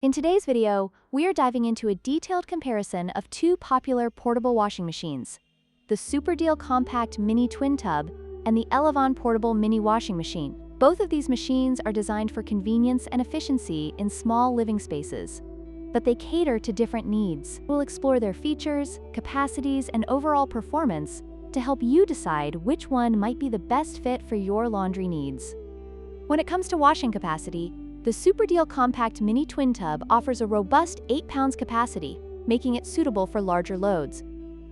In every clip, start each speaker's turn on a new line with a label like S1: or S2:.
S1: In today's video, we are diving into a detailed comparison of two popular portable washing machines, the Superdeal Compact Mini Twin Tub and the Elevon Portable Mini Washing Machine. Both of these machines are designed for convenience and efficiency in small living spaces, but they cater to different needs. We'll explore their features, capacities, and overall performance to help you decide which one might be the best fit for your laundry needs. When it comes to washing capacity, the Superdeal Compact Mini Twin Tub offers a robust 8 pounds capacity, making it suitable for larger loads,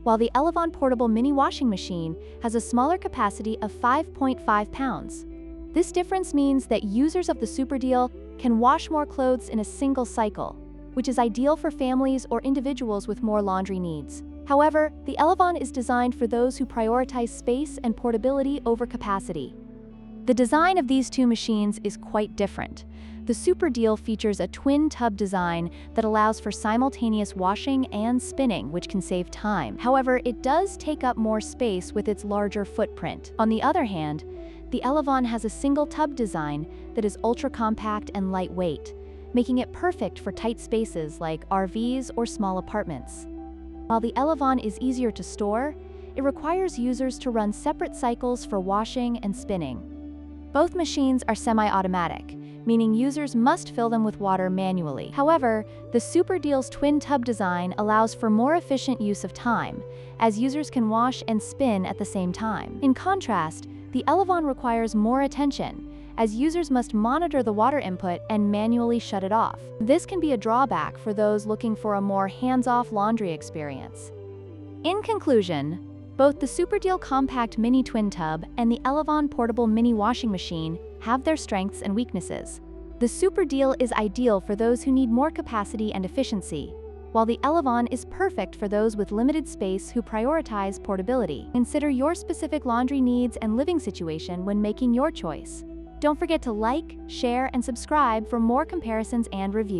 S1: while the Elevon Portable Mini Washing Machine has a smaller capacity of 5.5 pounds. This difference means that users of the Superdeal can wash more clothes in a single cycle, which is ideal for families or individuals with more laundry needs. However, the Elevon is designed for those who prioritize space and portability over capacity. The design of these two machines is quite different. The Superdeal features a twin tub design that allows for simultaneous washing and spinning, which can save time. However, it does take up more space with its larger footprint. On the other hand, the Elevon has a single tub design that is ultra-compact and lightweight, making it perfect for tight spaces like RVs or small apartments. While the Elevon is easier to store, it requires users to run separate cycles for washing and spinning. Both machines are semi-automatic, meaning users must fill them with water manually. However, the Superdeal's twin tub design allows for more efficient use of time, as users can wash and spin at the same time. In contrast, the Elevon requires more attention, as users must monitor the water input and manually shut it off. This can be a drawback for those looking for a more hands-off laundry experience. In conclusion, both the Superdeal Compact Mini Twin Tub and the Elevon Portable Mini Washing Machine have their strengths and weaknesses. The Superdeal is ideal for those who need more capacity and efficiency, while the Elevon is perfect for those with limited space who prioritize portability. Consider your specific laundry needs and living situation when making your choice. Don't forget to like, share, and subscribe for more comparisons and reviews.